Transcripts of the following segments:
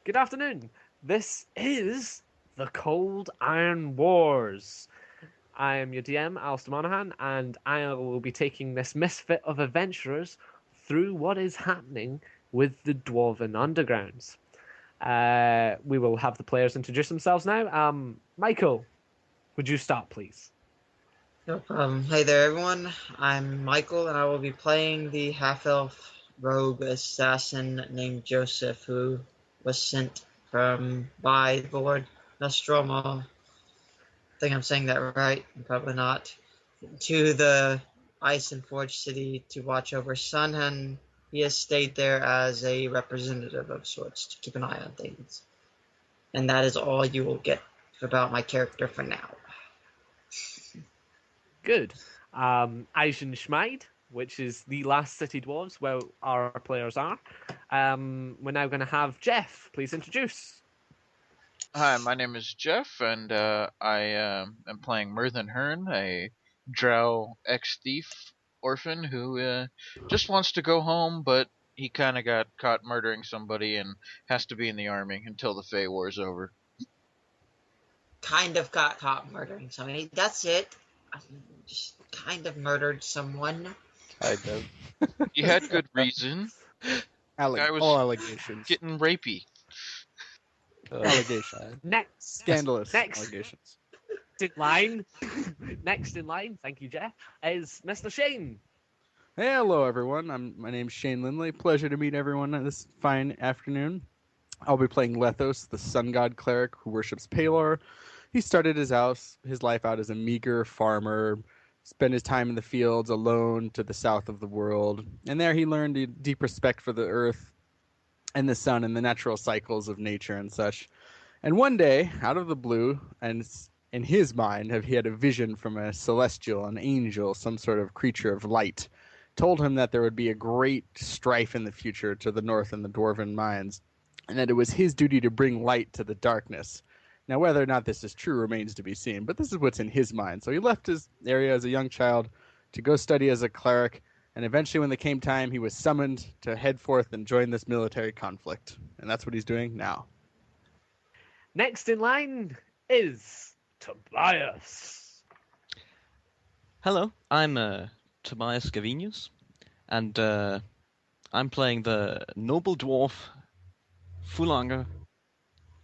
Good afternoon. This is the Cold Iron Wars. I am your DM, Alistair Monaghan, and I will be taking this misfit of adventurers through what is happening with the Dwarven Undergrounds. We will have the players introduce themselves now. Michael, would you start, please? No problem. Hey there, everyone. I'm Michael, and I will be playing the half-elf rogue assassin named Joseph, who was sent by the Lord Nostromo. I think I'm saying that right. Probably not. To the Ice and Forge City to watch over Sunhan. He has stayed there as a representative of sorts to keep an eye on things. And that is all you will get about my character for now. Good. Eisenschmied, which is the last city dwarves where our players are. We're now going to have Jeff. Please introduce. Hi, my name is Jeff, and I am playing Merthin Hearn, a drow ex-thief orphan who just wants to go home, but he kind of got caught murdering somebody and has to be in the army until the Fey War's over. Kind of got caught murdering somebody. That's it. I just kind of murdered someone. Kind of. He had good reason. Guy was all allegations. getting rapey. Allegations. Next. Scandalous Next. allegations. In line. Next in line, thank you, Jeff, is Mr. Shane. Hey, hello, everyone. My name's Shane Lindley. Pleasure to meet everyone this fine afternoon. I'll be playing Lethos, the sun god cleric who worships Palor. He started his life out as a meager farmer, spent his time in the fields alone to the south of the world, and there he learned a deep respect for the earth and the sun and the natural cycles of nature and such. And one day, out of the blue, and in his mind, he had a vision from a celestial, an angel, some sort of creature of light, told him that there would be a great strife in the future to the north in the Dwarven mines, and that it was his duty to bring light to the darkness. Now, whether or not this is true remains to be seen, but this is what's in his mind. So he left his area as a young child to go study as a cleric, and eventually when it came time, he was summoned to head forth and join this military conflict. And that's what he's doing now. Next in line is Tobias. Hello, I'm Tobias Gavinius, and I'm playing the noble dwarf Fulanger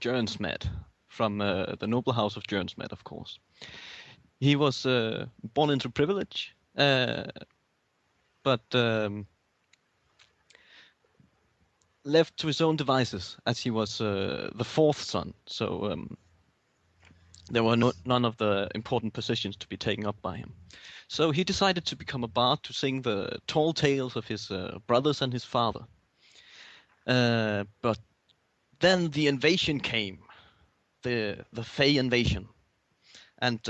Jernsmed from the noble house of Jernsmed, of course. He was born into privilege, but left to his own devices as he was the fourth son, so there were none of the important positions to be taken up by him. So he decided to become a bard to sing the tall tales of his brothers and his father. But then the invasion came, the Fey invasion, and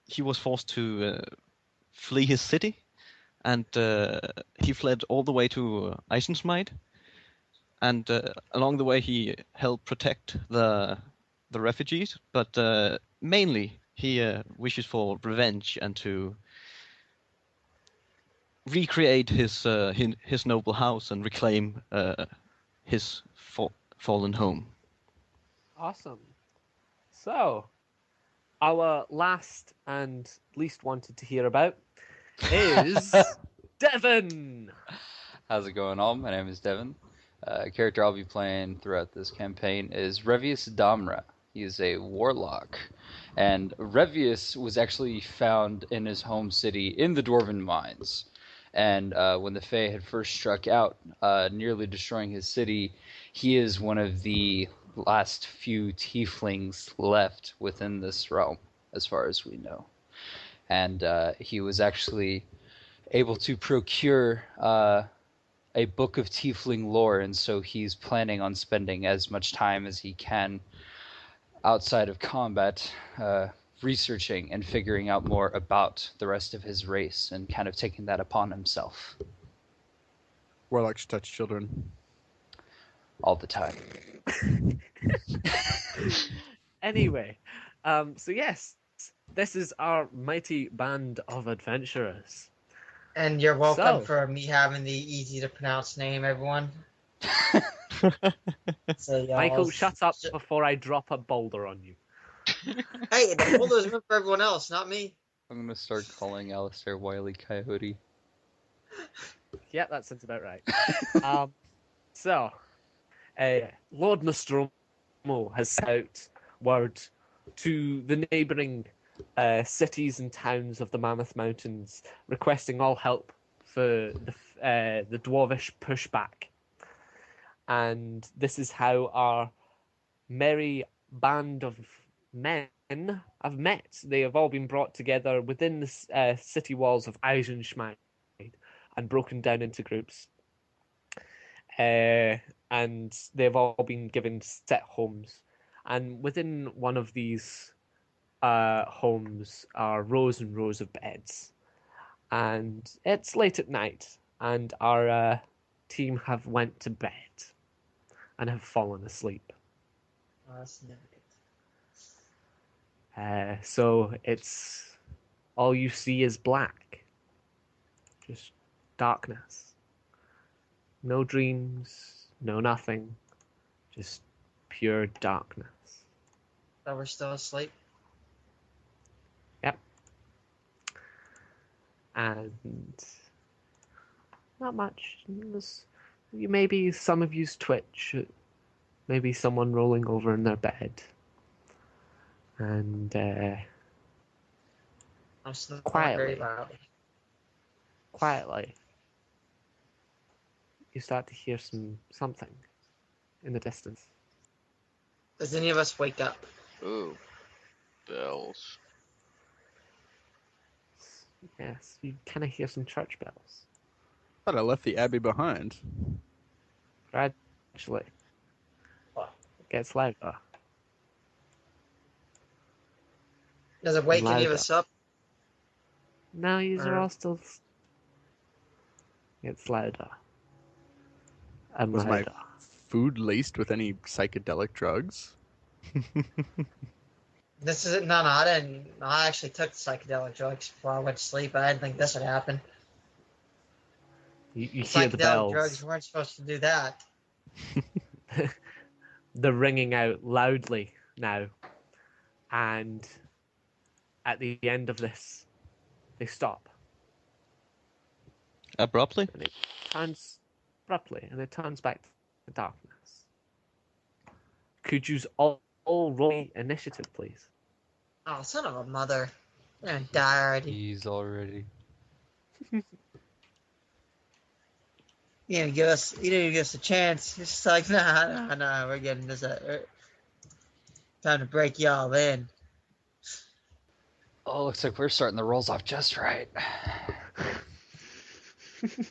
he was forced to flee his city, and he fled all the way to Eisenschmied, and along the way he helped protect the refugees, but mainly he wishes for revenge and to recreate his noble house and reclaim his fallen home. Awesome. So, our last and least wanted to hear about is Devon. How's it going, all? My name is Devon. Character I'll be playing throughout this campaign is Revius Damra. He is a warlock, and Revius was actually found in his home city in the Dwarven mines. And when the Fae had first struck out, nearly destroying his city, he is one of the last few tieflings left within this realm, as far as we know. And he was actually able to procure a book of tiefling lore, and so he's planning on spending as much time as he can outside of combat researching and figuring out more about the rest of his race and kind of taking that upon himself. Warlocks touch children. All the time. Anyway, so yes, this is our mighty band of adventurers. And you're welcome So- for me having the easy to pronounce name, everyone. So y'all. Michael, shut up before I drop a boulder on you. Hey, the boulder's meant for everyone else, not me. I'm gonna start calling Alistair Wile E. Coyote. Yeah, that sounds about right. So, Lord Nostromo has sent out word to the neighbouring cities and towns of the Mammoth Mountains, requesting all help for the dwarvish pushback. And this is how our merry band of men have met. They have all been brought together within the city walls of Eisenschmied and broken down into groups. And they've all been given set homes. And within one of these homes are rows and rows of beds. And it's late at night, and our team have went to bed and have fallen asleep. Oh, that's never good. So it's all you see is black, just darkness. No dreams, no nothing, just pure darkness. So we're still asleep. Yep. And not much. Maybe some of you's twitch. Maybe someone rolling over in their bed. And I'm snoring Quietly. very loudly. quietly, you start to hear something in the distance. Does any of us wake up? Ooh, bells. Yes, you kind of hear some church bells. Thought I left the abbey behind. Gradually, it gets louder. Does it wake any of Louder. us up? No, you are Or- all still. It's louder. And Was my louder. food laced with any psychedelic drugs? This is no, I didn't. I actually took psychedelic drugs before I went to sleep. I didn't think this would happen. You hear the Psychedelic bells. drugs weren't supposed to do that. They're ringing out loudly now. And at the end of this, they stop. Abruptly? And it turns abruptly, and it turns back to darkness. Could you all roll initiative, please? Oh, son of a mother! I'm gonna die already. He's already. You didn't give us. You didn't give us a chance. It's just like nah. We're getting this. Time to break y'all in. Oh, looks like we're starting the rolls off just right.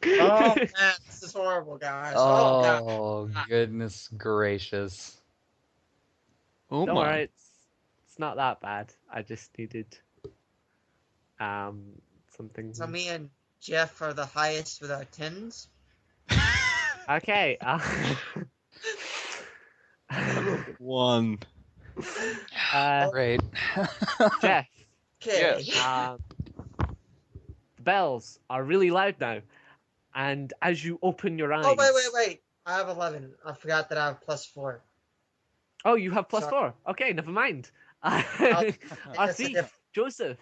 Oh man, this is horrible, guys. Oh god. Oh, goodness gracious. Oh Don't my. worry, it's not that bad. I just needed something. So me and Jeff are the highest with our tens. Okay. One. Great. Jeff, Okay. Yes. the bells are really loud now, and as you open your eyes. Oh wait. I have 11. I forgot that I have +4. Oh, you have Sorry. +4. Okay, never mind. I That's a see, diff- Joseph.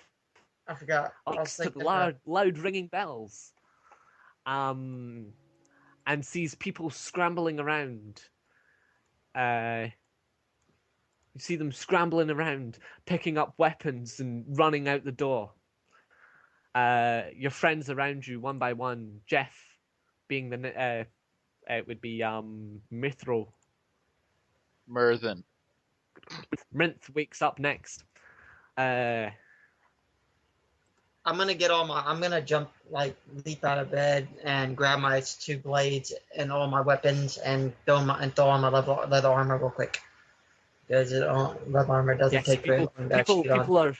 I forgot. I'll Likes think the loud ringing bells. And sees people scrambling around. You see them scrambling around, picking up weapons and running out the door. Your friends around you, one by one. Jeff, being the it would be Mithro. Murthen. Rinth wakes up next. I'm gonna jump, like, leap out of bed and grab my 2 blades and all my weapons and throw on my leather armor real quick. Because leather armor doesn't Yes, take very long to actually get on. people are.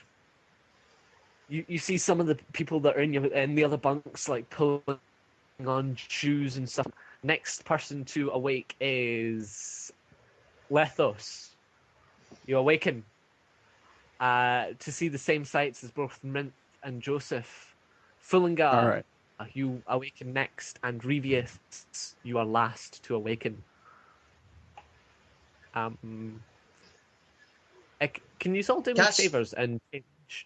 You see some of the people that are in the other bunks like pulling on shoes and stuff. Next person to awake is Lethos. You awaken to see the same sights as both Minth and Joseph. Fullingar, All right. you awaken next, and Revius, you are last to awaken. Can you all do me Yes. favors and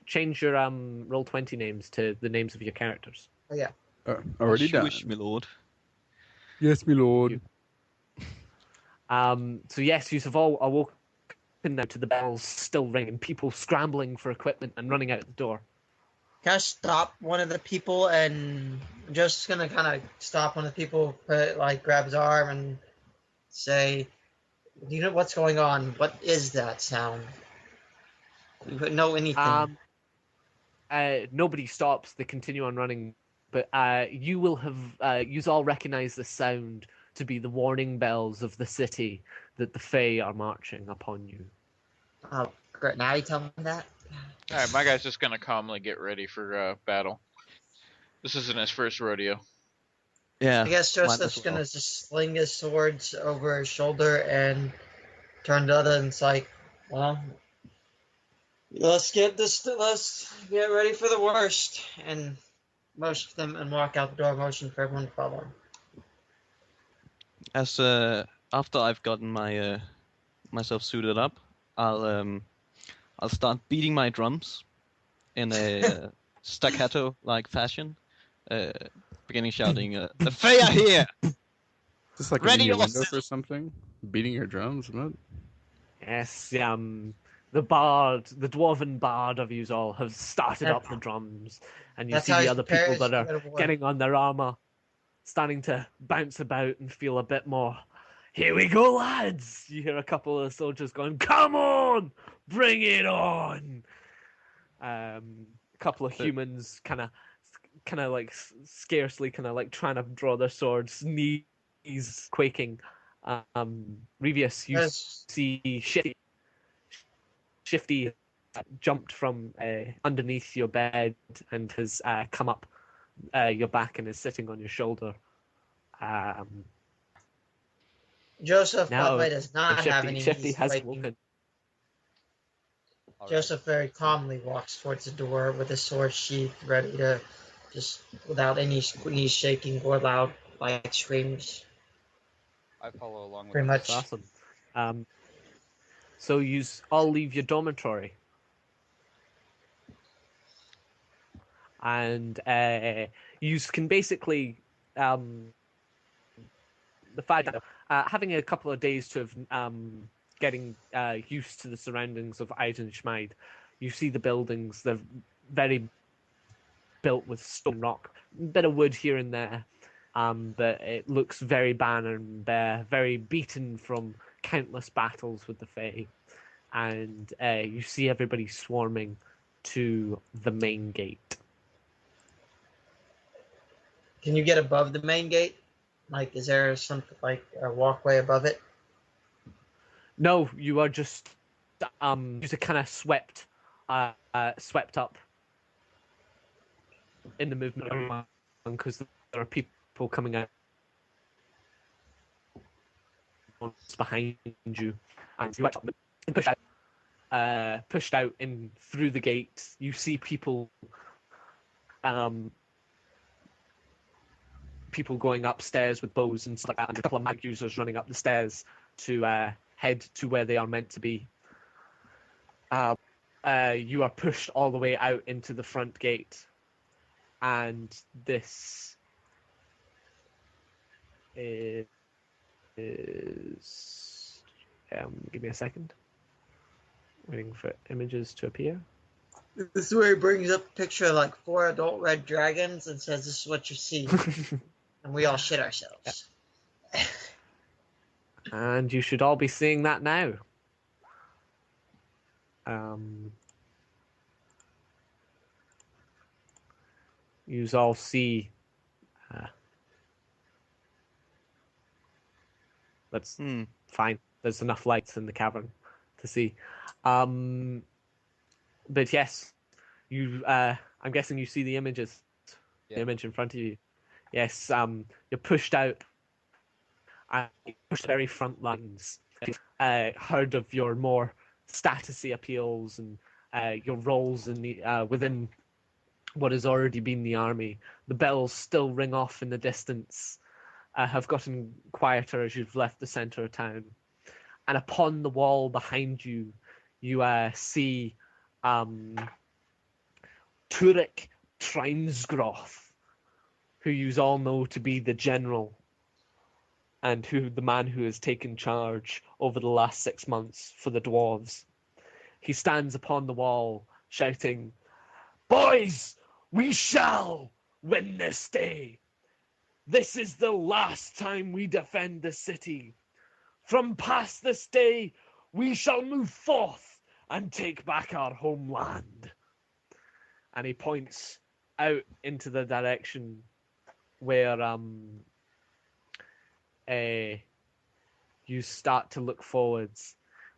change your Roll20 names to the names of your characters? Oh yeah. Already As you done. wish, my lord. Yes, my lord. So yes, you've all awoken now to the bells still ringing, people scrambling for equipment and running out the door. Can I stop one of the people and I'm just gonna kind of stop one of the people, grab his arm and say, "Do you know what's going on? What is that sound? Do you know anything?" Nobody stops; they continue on running. But you will have you all recognize the sound to be the warning bells of the city that the Fae are marching upon you. Oh, great! Now you tell me that. All right, my guy's just gonna calmly get ready for battle. This isn't his first rodeo. Yeah. I guess might Joseph's as well. gonna just sling his swords over his shoulder and turn to the other and it's like, well, let's get ready for the worst and motion them and walk out the door, motion for everyone to follow him. As after I've gotten my myself suited up, I'll start beating my drums in a staccato like fashion, beginning shouting, "The Fae are here! Just like Ready an innuendo yourself!" for something? Beating your drums? What? Yes, the bard, the dwarven bard of you all have started up the drums, and you That's see how the he's other people prepared that to are go to war. getting on their armor, starting to bounce about and feel a bit more. Here we go, lads! You hear a couple of soldiers going, "Come on, bring it on!" A couple of humans kind of like scarcely kind of like trying to draw their swords, knees quaking. Revius, you Yes. see Shifty jumped from underneath your bed and has come up your back and is sitting on your shoulder. Joseph, by the Now way, does not have any Shifty knees has quaking. woken. All right. Joseph very calmly walks towards the door with his sword sheathed, ready to just, without any knees shaking or loud like screams. I follow along with Pretty him. That's much. awesome. So you all leave your dormitory, and you can basically the fact that having a couple of days to have getting used to the surroundings of Eisenschmied, you see the buildings. They're very built with stone rock, a bit of wood here and there, but it looks very barren and bare, very beaten from countless battles with the Fae. And you see everybody swarming to the main gate. Can you get above the main gate? Like, is there something like a walkway above it? No, you are just kind of swept up in the movement because there are people coming out behind you, and you actually pushed out in through the gate. You see people people going upstairs with bows and stuff like that, and a couple of mag users running up the stairs to head to where they are meant to be. You are pushed all the way out into the front gate, and this is give me a second. Waiting for images to appear. This is where he brings up a picture of like 4 adult red dragons and says, "This is what you see," and we all shit ourselves. And you should all be seeing that now. You all see. That's fine. There's enough lights in the cavern to see. But yes, you. I'm guessing you see the images. Yeah. The image in front of you. Yes. You're pushed out. Pushed very front lines. Heard of your more statusy appeals and your roles in the within what has already been the army. The bells still ring off in the distance. Have gotten quieter as you've left the center of town, and upon the wall behind you, you see Turek Trinesgroth, who you all know to be the general, and the man who has taken charge over the last 6 months for the dwarves. He stands upon the wall, shouting, "Boys, we shall win this day. This is the last time we defend the city. From past this day, we shall move forth and take back our homeland." And he points out into the direction where you start to look forwards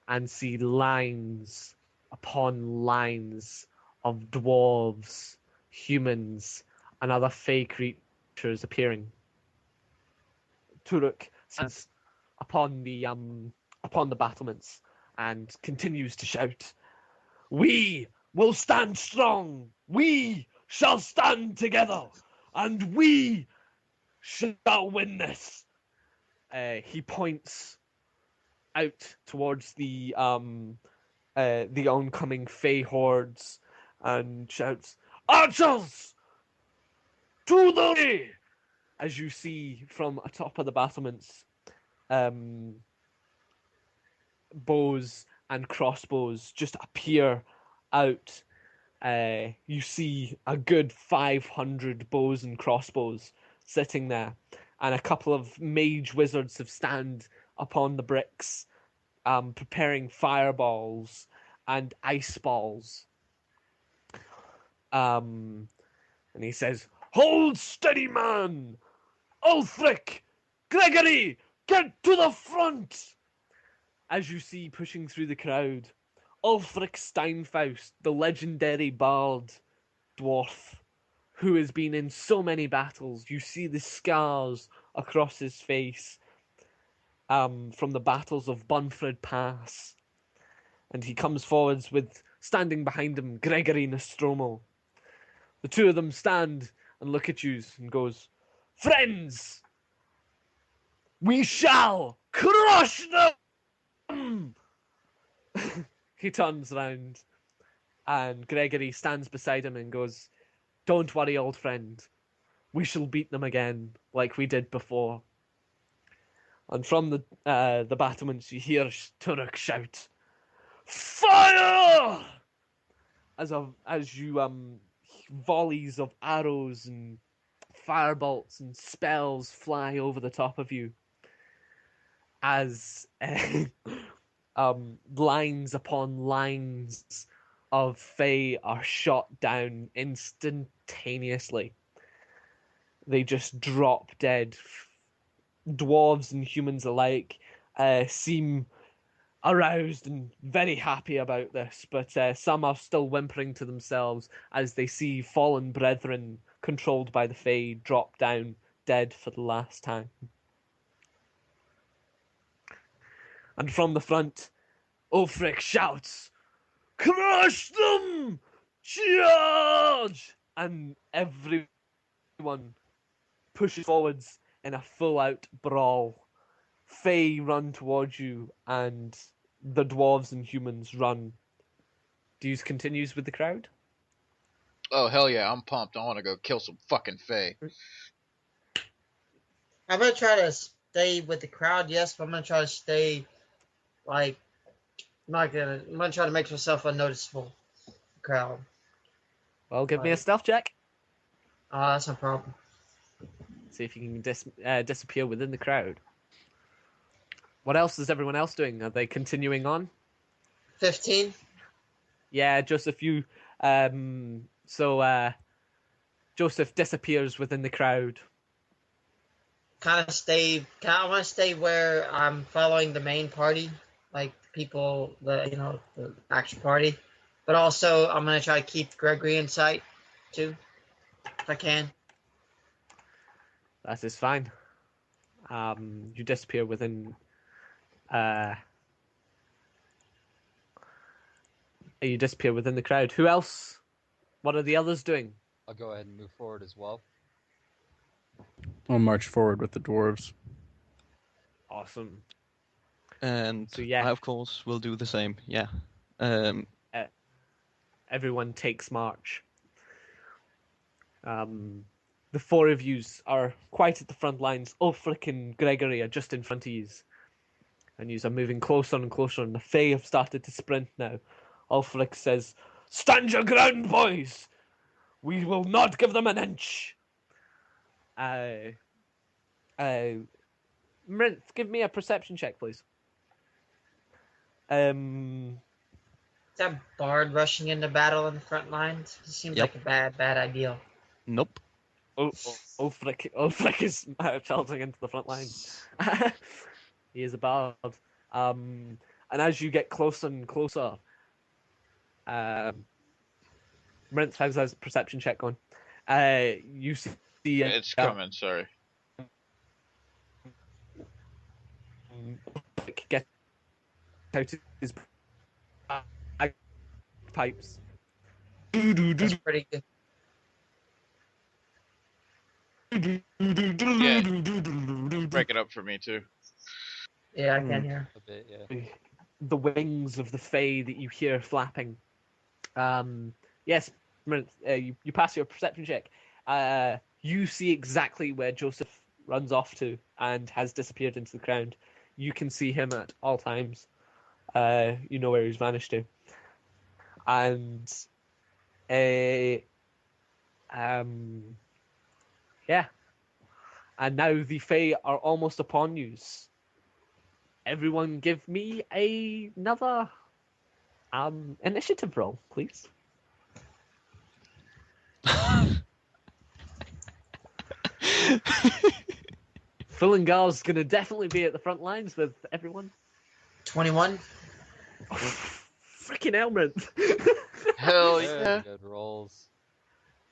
and see lines upon lines of dwarves, humans, and other fey creatures appearing. Turek stands upon the battlements and continues to shout, "We will stand strong. We shall stand together, and we shall win this." He points out towards the oncoming fey hordes and shouts, "Archers, to the ready!" As you see from atop of the battlements, bows and crossbows just appear out. You see a good 500 bows and crossbows sitting there, and a couple of mage wizards have stand upon the bricks, preparing fireballs and ice balls. And he says, "Hold steady, man! Ulfric! Gregory! Get to the front!" As you see pushing through the crowd, Ulfric Steinfaust, the legendary bard dwarf, who has been in so many battles. You see the scars across his face from the battles of Bunfred Pass. And he comes forwards with, standing behind him, Gregory Nostromo. The two of them stand and look at you and goes, "Friends, we shall crush them!" He turns round and Gregory stands beside him and goes, "Don't worry, old friend. We shall beat them again like we did before." And from the battlements you hear Turek shout, "Fire!" As you volleys of arrows and firebolts and spells fly over the top of you, as lines upon lines of Fey are shot down instantaneously. They just drop dead. Dwarves and humans alike seem aroused and very happy about this, but some are still whimpering to themselves as they see fallen brethren controlled by the Fey drop down dead for the last time. And from the front, Ulfric shouts, "Crush them! Charge!" And everyone pushes forwards in a full-out brawl. Fey run towards you, and the dwarves and humans run. Dews continues with the crowd. Oh, hell yeah, I'm pumped. I want to go kill some fucking Fae. I'm gonna try to stay with the crowd, yes, but I'm gonna try to stay like I'm gonna try to make myself unnoticeable. Crowd. Well, give me a stealth check. That's no problem. See if you can disappear within the crowd. What else is everyone else doing? Are they continuing on? 15. Yeah, Joseph, you. Joseph disappears within the crowd. I want to stay where I'm following the main party, like people, the action party. But also, I'm gonna try to keep Gregory in sight too, if I can. That is fine. You disappear within. You disappear within the crowd. Who else? What are the others doing? I'll go ahead and move forward as well. I'll march forward with the dwarves. Awesome. And So, yeah. I, of course, will do the same. Yeah. Um, Everyone takes march. The four of yous are quite at the front lines. Ulfric and Gregory are just in front of yous. And yous are moving closer and closer, and the Fae have started to sprint now. Ulfric says, "Stand your ground, boys! We will not give them an inch!" Mrinth, give me a perception check, please. Is that Bard rushing into battle in the front lines? It seems Yep. like a bad idea. nope. Ulfric is charging into the front lines. He is a bard. And as you get closer and closer, Mrinth, how's that perception check going? You see It's coming. Sorry. Ulfric get out his pipes. That's pretty good. Break it up for me too. Yeah, I can hear. A bit, yeah. The wings of the Fae that you hear flapping. Yes, you pass your perception check. You see exactly where Joseph runs off to and has disappeared into the ground. You can see him at all times. You know where he's vanished to. And yeah. And now the Fae are almost upon you. Everyone give me another initiative roll, please. Fillingar's gonna definitely be at the front lines with everyone. 21. Freaking Elmont. Hell Good, yeah. good rolls.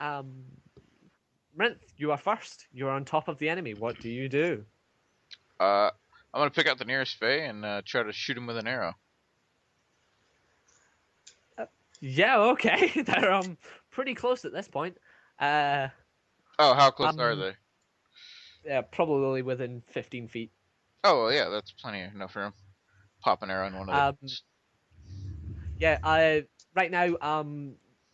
Mrinth, you are first. You are on top of the enemy. What do you do? I'm gonna pick out the nearest Fae and try to shoot him with an arrow. Yeah, okay. They're pretty close at this point. Oh, how close are Um, they? Yeah, probably within 15 feet. Oh, well, yeah, that's plenty enough for him. Pop an arrow in one of them. Yeah, right now,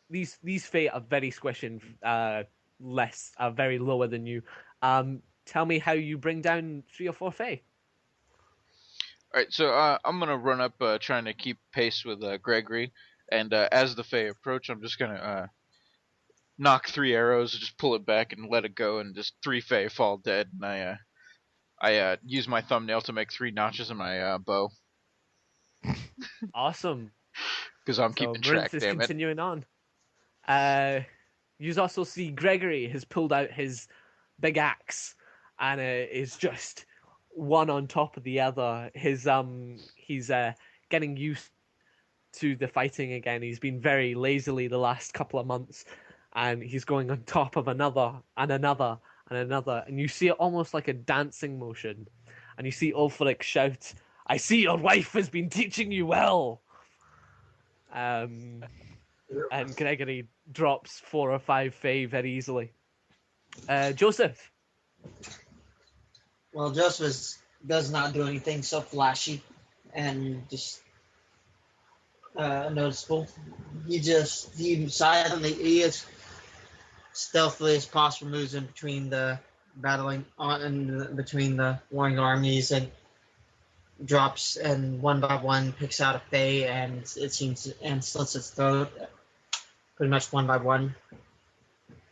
these Fae are very squishy and very lower than you. Tell me how you bring down 3 or 4 Fae. Alright, so I'm gonna run up trying to keep pace with Gregory, and as the Fae approach, I'm just gonna knock 3 arrows, just pull it back and let it go, and just 3 Fae fall dead, and I use my thumbnail to make 3 notches in my bow. Awesome. Because I'm So keeping Mrinth track, is damn it. continuing on. You also see Gregory has pulled out his big axe and is just one on top of the other. He's getting used to the fighting again. He's been very lazily the last couple of months, and he's going on top of another and another and another. And you see it almost like a dancing motion. And you see Ulfric shout, "I see your wife has been teaching you well." And Gregory drops 4 or 5 Fae very easily. Joseph. Well, Joseph does not do anything so flashy and just noticeable. He as stealthily as possible moves in between the between the warring armies and drops and one by one picks out a Fae and slits its throat. Pretty much one by one.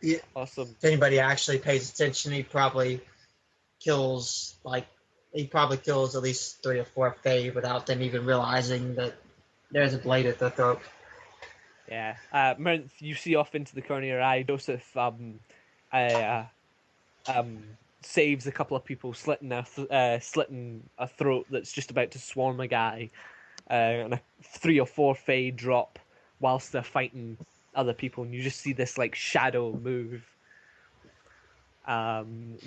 Yeah. Awesome. If anybody actually pays attention, he probably kills at least 3 or 4 Fae without them even realizing that there's a blade at their throat. Yeah. Merinth, you see off into the corner of your eye, Joseph saves a couple of people, slitting a throat that's just about to swarm a guy, and 3 or 4 Fae drop whilst they're fighting other people, and you just see this like shadow move,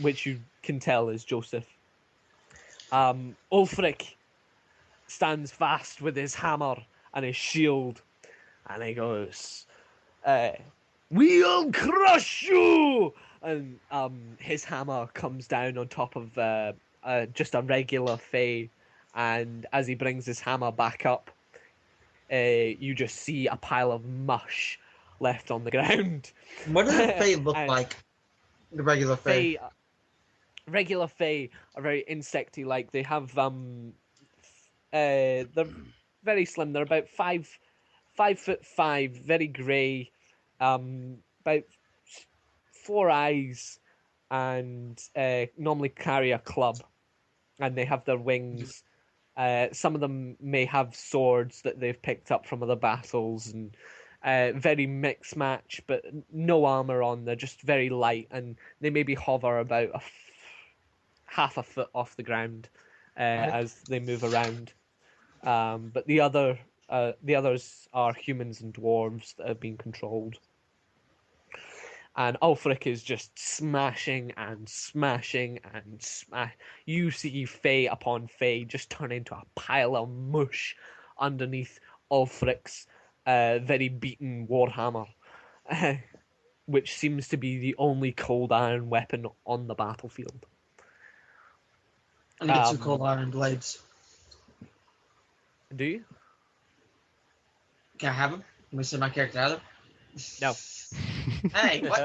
which you can tell is Joseph. Ulfric stands fast with his hammer and his shield, and he goes, "We'll crush you!" And his hammer comes down on top of just a regular Fae, and as he brings his hammer back up, you just see a pile of mush left on the ground. What does the Fae look And like? The regular Fae. Regular Fae are very insecty like. They have they're very slim. They're about 5'5", very grey, about 4 eyes, and normally carry a club, and they have their wings. Some of them may have swords that they've picked up from other battles, and very mixed match, but no armor on. They're just very light, and they maybe hover about half a foot off the ground as they move around. But the others are humans and dwarves that have been controlled. And Ulfric is just smashing and smashing and You see Fae upon Fae just turn into a pile of mush underneath Ulfric's very beaten warhammer, which seems to be the only cold iron weapon on the battlefield. I need some cold iron blades. Do you? Can I have them? Can we send my character out of them? No. Hey, what?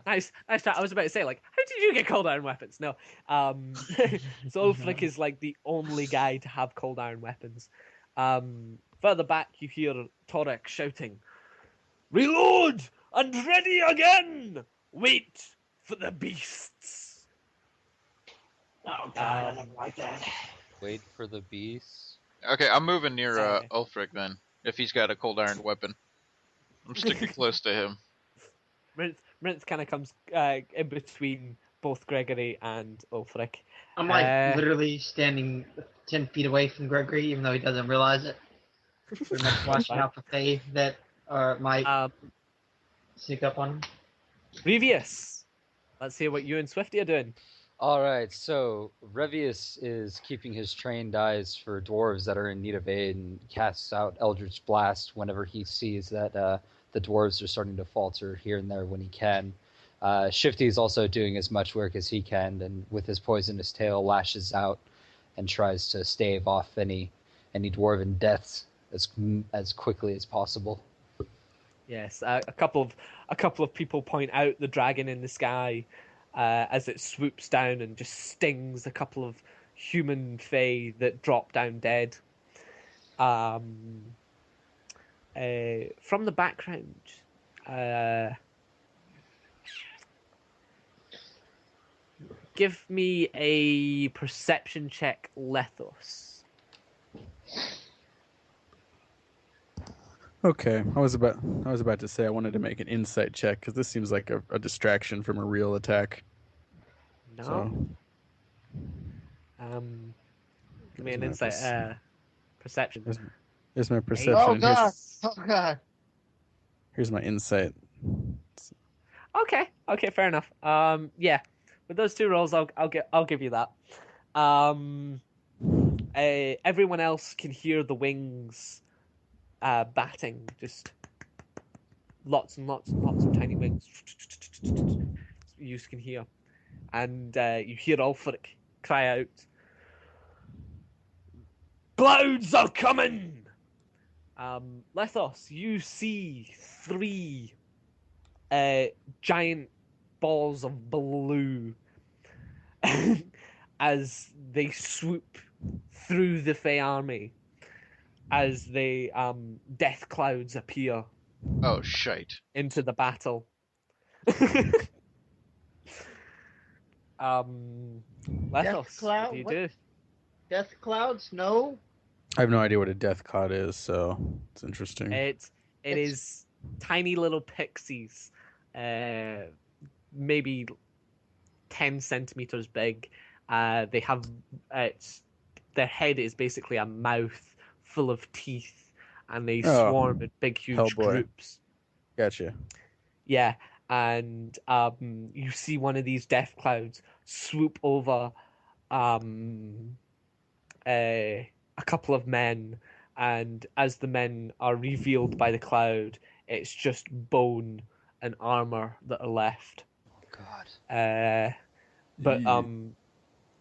Nice try. I was about to say, like, how did you get cold iron weapons? No. So Ulfric is like the only guy to have cold iron weapons. Further back, you hear Torek shouting, "Reload and ready again! Wait for the beasts!" Oh god, I don't like that. Wait for the beast. Okay, I'm moving near Ulfric then. If he's got a cold iron weapon, I'm sticking close to him. Rinth kind of comes in between both Gregory and Ulfric. I'm like literally standing 10 feet away from Gregory, even though he doesn't realize it. Pretty much watching out for Fae that might sneak up on him. Revius, let's hear what you and Swifty are doing. All right, so Revius is keeping his trained eyes for dwarves that are in need of aid and casts out Eldritch Blast whenever he sees that the dwarves are starting to falter here and there when he can. Shifty is also doing as much work as he can, and with his poisonous tail lashes out and tries to stave off any dwarven deaths as quickly as possible. Yes, a couple of people point out the dragon in the sky as it swoops down and just stings a couple of human Fae that drop down dead. From the background, give me a perception check, Lethos. Okay, I was about to say I wanted to make an insight check because this seems like a distraction from a real attack. No. So, Give me an insight. Perception. here's my perception. Oh and god! Oh god! Here's my insight. Okay, fair enough. Yeah, with those two rolls, I'll give you that. Everyone else can hear the wings batting, just lots and lots of tiny wings. You can hear, and you hear Ulfric cry out, "Clouds are coming!" Lethos, you see 3 giant balls of blue as they swoop through the Fey army, as they death clouds appear Oh, shite. into the battle. Lethos, what do you do? Death clouds? No. I have no idea what a death cloud is, so it's interesting. It is tiny little pixies, maybe 10 centimeters big. They have their head is basically a mouth full of teeth, and they swarm in big, huge groups. Gotcha. Yeah, and you see one of these death clouds swoop over a couple of men, and as the men are revealed by the cloud, it's just bone and armor that are left. Oh God. But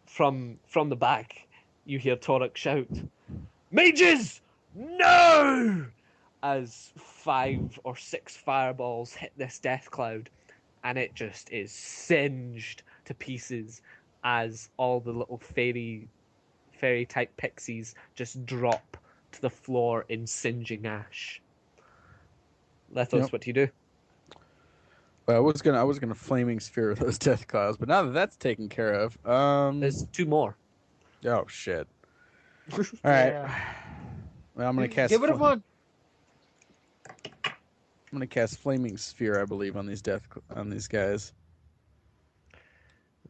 from the back, you hear Torek shout, "Mages, no!" as 5 or 6 fireballs hit this death cloud, and it just is singed to pieces as all the little fairy type pixies just drop to the floor in singeing ash. Lethos, Yep. what do you do? Well, I was gonna flaming sphere those death clouds, but now that that's taken care of, There's 2 more. oh shit! All right, Yeah. well, I'm gonna cast. Give it a fun. I'm gonna cast flaming sphere, I believe, on these guys.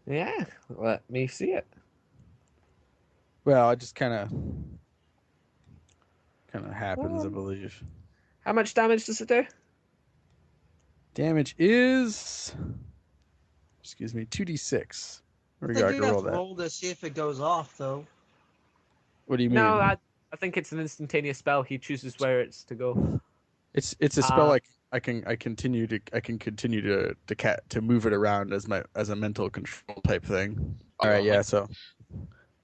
Yeah, let me see it. Well, it just kind of happens, I believe. How much damage does it do? Damage is, excuse me, 2d6. There we I go. I think can you roll have to that. roll to see if it goes off, though. What do you mean? No, I think it's an instantaneous spell. He chooses where it's to go. It's a spell I can continue to move it around as a mental control type thing. All right, yeah. So,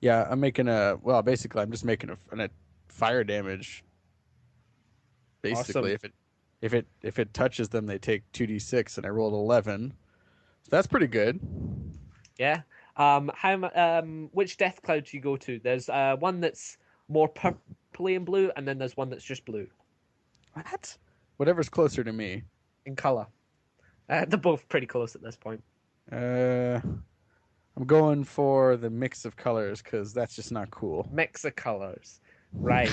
yeah, I'm making basically I'm just making a fire damage. Basically, Awesome. if it touches them, they take 2d6, and I rolled 11. So that's pretty good. Yeah. Which death cloud do you go to? There's one that's more purpley and blue, and then there's one that's just blue What? Whatever's closer to me. in color. They're both pretty close at this point. I'm going for the mix of colors because that's just not cool. Mix of colors, right?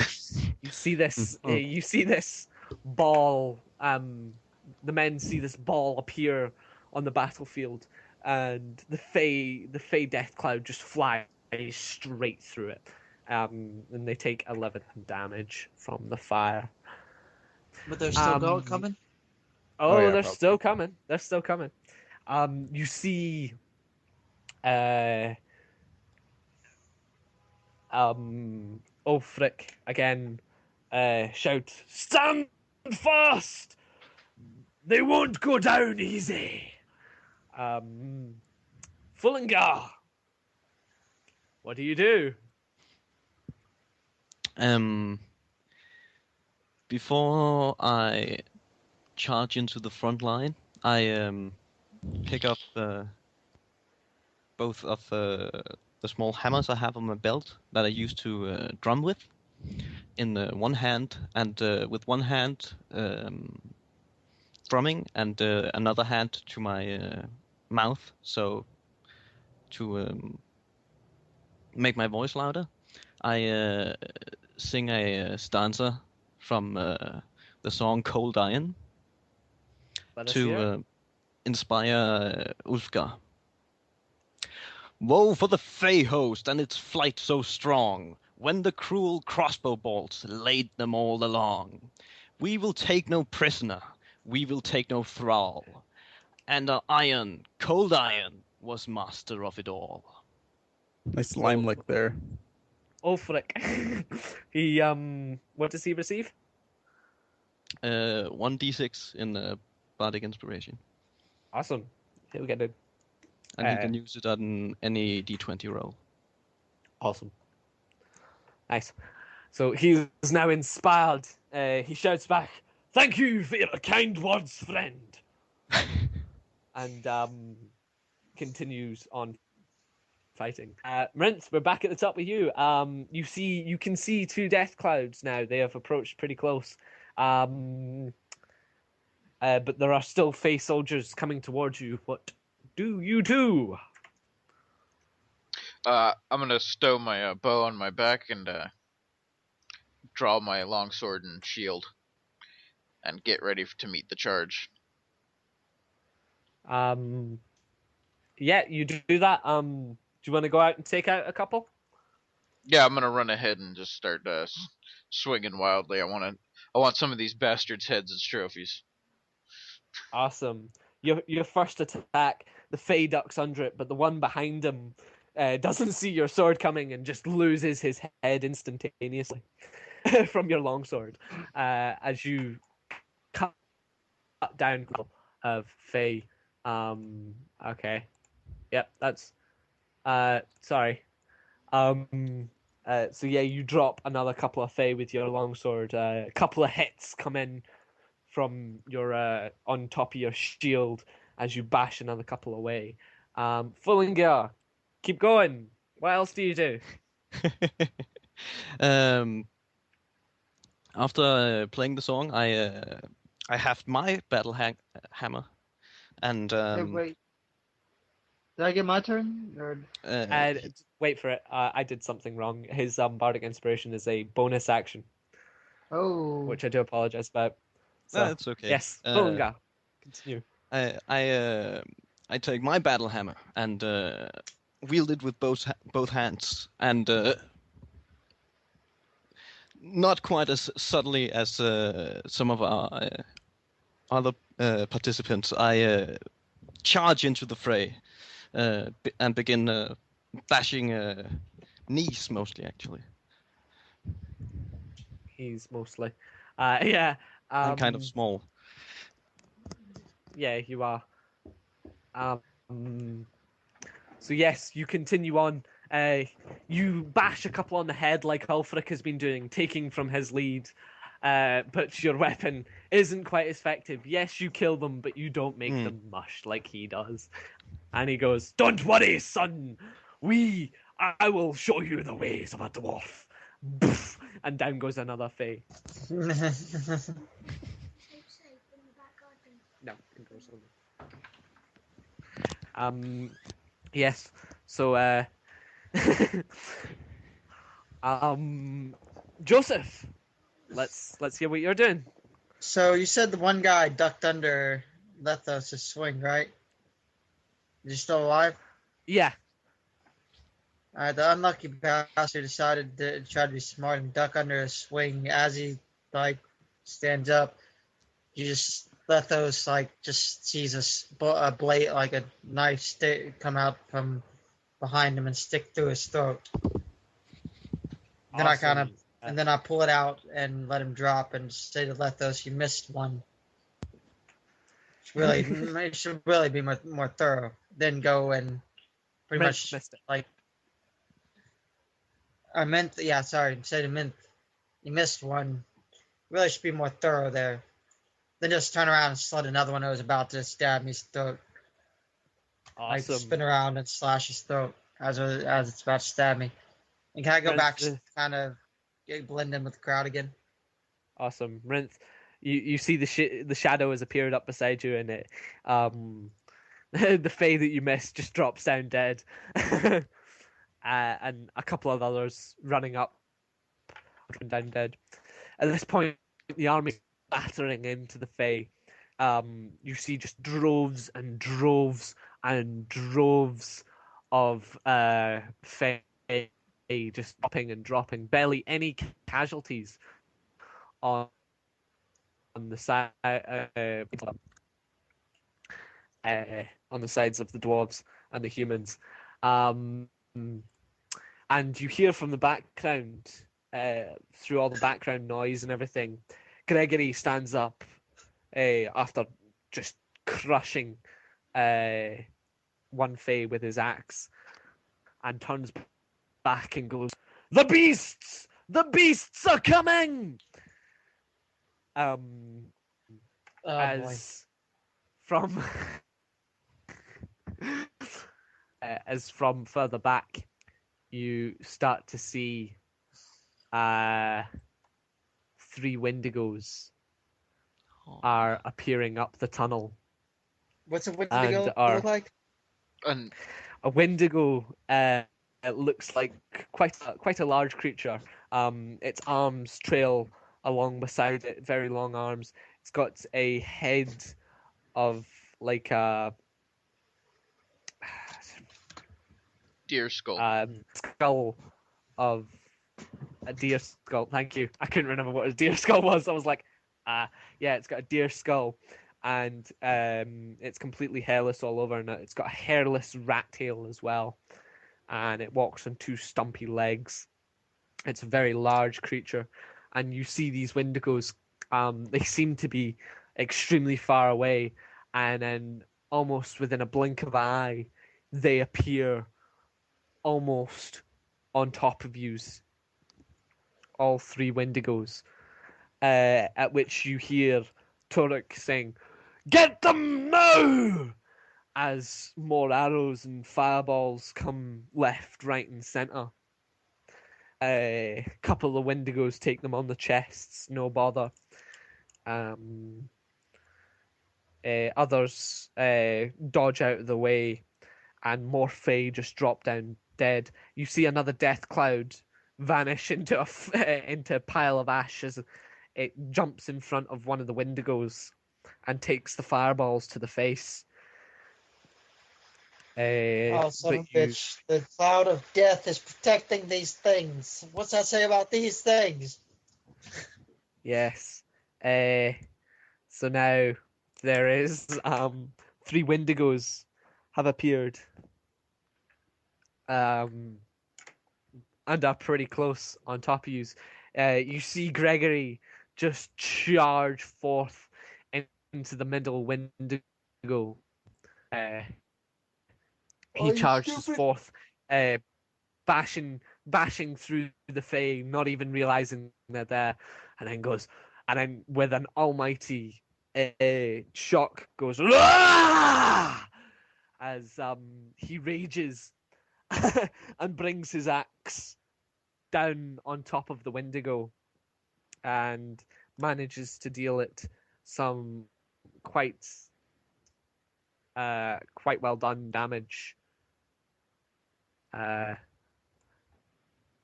You see this. You see this ball. The men see this ball appear on the battlefield, and the Fey death cloud just flies straight through it. And they take 11 damage from the fire. But they're still coming? Oh, yeah, they're probably. still coming. They're still coming. You see, Ulfric again shout, "Stand fast! They won't go down easy." Fullingar, what do you do? Before I charge into the front line, I pick up both of the small hammers I have on my belt that I use to drum with in one hand, and with one hand drumming and another hand to my mouth, so to make my voice louder, I sing a stanza from the song Cold Iron Let us hear. to inspire Ulfgar. Woe for the Fey host and its flight so strong, when the cruel crossbow bolts laid them all along. We will take no prisoner, we will take no thrall, and our iron, cold iron, was master of it all. Nice lime lick there. Ulfric, he what does he receive? 1d6 in Bardic Inspiration. Awesome. He'll get it. And you can use it on any d20 roll. Awesome. Nice. So he's now inspired. He shouts back, "Thank you for your kind words, friend." And continues on fighting. Rinth, we're back at the top with you. You can see 2 death clouds now. They have approached pretty close. But there are still Fey soldiers coming towards you. What do you do? I'm gonna stow my bow on my back and draw my longsword and shield, and get ready to meet the charge. Yeah, you do that. Do you want to go out and take out a couple? Yeah, I'm gonna run ahead and just start swinging wildly. I want some of these bastards' heads as trophies. Awesome. Your first attack, the Fey ducks under it, but the one behind him doesn't see your sword coming and just loses his head instantaneously from your longsword as you cut down of Fey. Okay. Yep, that's sorry. So yeah, you drop another couple of Fey with your longsword. A couple of hits come in from your on top of your shield as you bash another couple away. Fullinger, keep going. What else do you do? um, After playing the song, I have my hammer, and Hey, wait. Did I get my turn? Or... Wait for it. I did something wrong. His bardic inspiration is a bonus action, Oh. which I do apologize about. So no, it's okay. yes, Fullinger, continue. I take my battle hammer and wield it with both hands, and not quite as subtly as some of our other participants. I charge into the fray and begin bashing knees, mostly actually. He's mostly, yeah. I'm kind of small. Yeah, you are. So yes, you continue on. You bash a couple on the head like Ulfric has been doing, taking from his lead. But your weapon isn't quite as effective. Yes, you kill them, but you don't make them mush like he does. And he goes, "Don't worry, son. I will show you the ways of a dwarf." Boof, and down goes another Fey. No, it goes on. Yes. So, Joseph, let's hear what you're doing. So you said the one guy ducked under Lethos' swing, right? Is he still alive? Yeah. The unlucky bastard decided to try to be smart and duck under a swing. As he stands up, you just Lethos just sees a blade, like a knife stick, come out from behind him and stick through his throat. Then Awesome. then I pull it out and let him drop and say to Lethos, "You missed one." It should really be more thorough. Then go and pretty much missed it. Say to Mint, you missed one. Really should be more thorough there. Then just turn around and slit another one that was about to stab me his throat. Awesome. Spin around and slash his throat as it's about to stab me. And can I go back kind of blend in with the crowd again? Awesome. Rinth, you see the shadow has appeared up beside you, and it the Fae that you missed just drops down dead. And a couple of others running up down dead. At this point, the army's battering into the Fae. You see just droves and droves and droves of Fae just dropping and dropping. Barely any casualties on the side on the sides of the dwarves and the humans. And you hear from the background, through all the background noise and everything, Gregory stands up after just crushing one Fae with his axe, and turns back and goes, "The beasts! The beasts are coming!" From as from further back, you start to see 3 Wendigos are appearing up the tunnel. What's a Wendigo look like? A Wendigo it looks like quite a large creature. Its arms trail along beside it, very long arms. It's got a head of like a deer skull. Skull of a deer skull. Thank you. I couldn't remember what a deer skull was. I was like, yeah, it's got a deer skull, and it's completely hairless all over, and it's got a hairless rat tail as well, and it walks on 2 stumpy legs. It's a very large creature, and you see these Wendigos. They seem to be extremely far away, and then almost within a blink of an eye, they appear almost on top of you, all three Wendigos. At which you hear Turek saying, "Get them now!" as more arrows and fireballs come left, right, and center. A couple of Wendigos take them on the chests, no bother. Others dodge out of the way, and Morphe just drop down dead. You see another death cloud vanish into into a pile of ash as it jumps in front of one of the Wendigos and takes the fireballs to the face. Oh, son But of a bitch. The cloud of death is protecting these things. What's that say about these things? Yes. So now there is three Wendigos have appeared. And are pretty close on top of you. You see Gregory just charge forth into the middle Wendigo. He charges forth, bashing through the Fae, not even realizing they're there, and then with an almighty shock goes "Rah!" as he rages and brings his axe down on top of the Wendigo and manages to deal it some quite well done damage.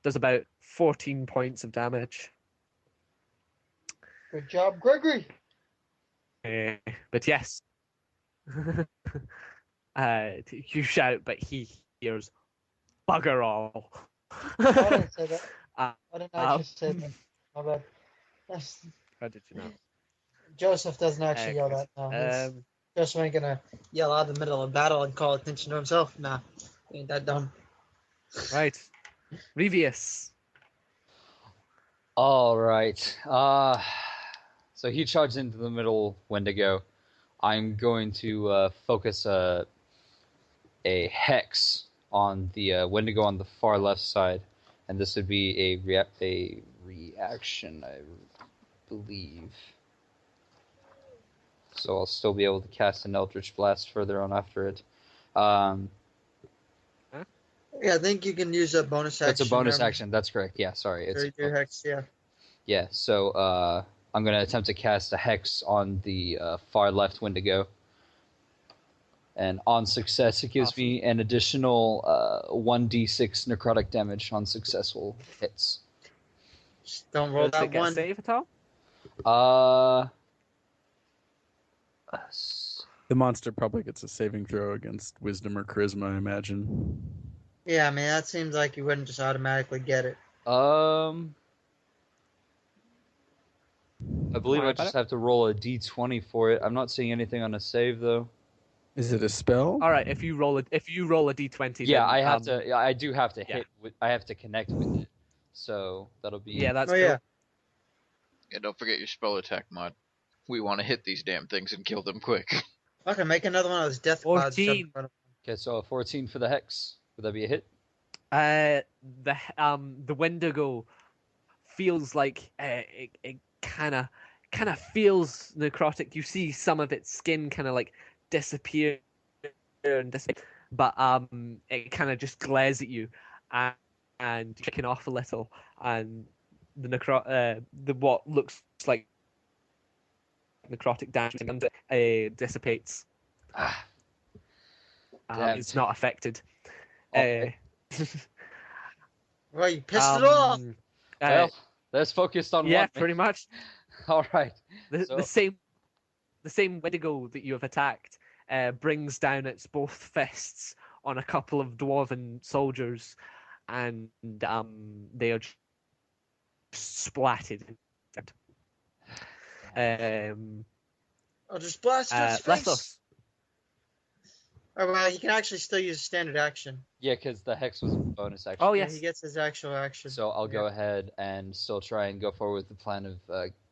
Does about 14 points of damage. Good job, Gregory. But yes. You shout, but he hears bugger all. I didn't say that. Uh, I didn't actually say that. My bad. How did you know? Joseph doesn't actually yell that. No, Joseph ain't gonna yell out in the middle of battle and call attention to himself. Nah, he ain't that dumb. Right. Revius. All right. So he charged into the middle Wendigo. I'm going to focus a hex on the Wendigo on the far left side, and this would be a reaction, I believe. So I'll still be able to cast an Eldritch Blast further on after it. Yeah, I think you can use a bonus action. It's a bonus action. That's correct. Yeah, sorry. It's your hex. Yeah. Yeah. So I'm going to attempt to cast a hex on the far left Wendigo. And on success, it gives me an additional 1d6 necrotic damage on successful hits. Just don't roll Does that it get one. a save at all? The monster probably gets a saving throw against wisdom or charisma, I imagine. Yeah, I mean, that seems like you wouldn't just automatically get it. I believe I just have to roll a d20 for it. I'm not seeing anything on a save though. Is it a spell? All right, if you roll a d20, yeah, then, I have to. I do have to yeah. hit. I have to connect with it. So that'll be. Yeah, that's Oh, cool. yeah. Yeah, don't forget your spell attack mod. We want to hit these damn things and kill them quick. Okay, make another one of those death clouds. 14. Okay, so a 14 for the hex. Would that be a hit? The Wendigo feels like it kind of feels necrotic. You see some of its skin kind of like disappear and disappear, but it kind of just glares at you and kicking off a little, and the what looks like necrotic damage dissipates. It's not affected. Okay. Well, you pissed it off. Well, let's focus on yeah, one. pretty much. All right. The same Wendigo that you have attacked brings down its both fists on a couple of dwarven soldiers, and they are just splatted. I'll just blast his face. Lethos. Oh, well, he can actually still use a standard action. Yeah, because the hex was a bonus action. Oh Yeah, yes. he gets his actual action. So I'll go ahead and still try and go forward with the plan of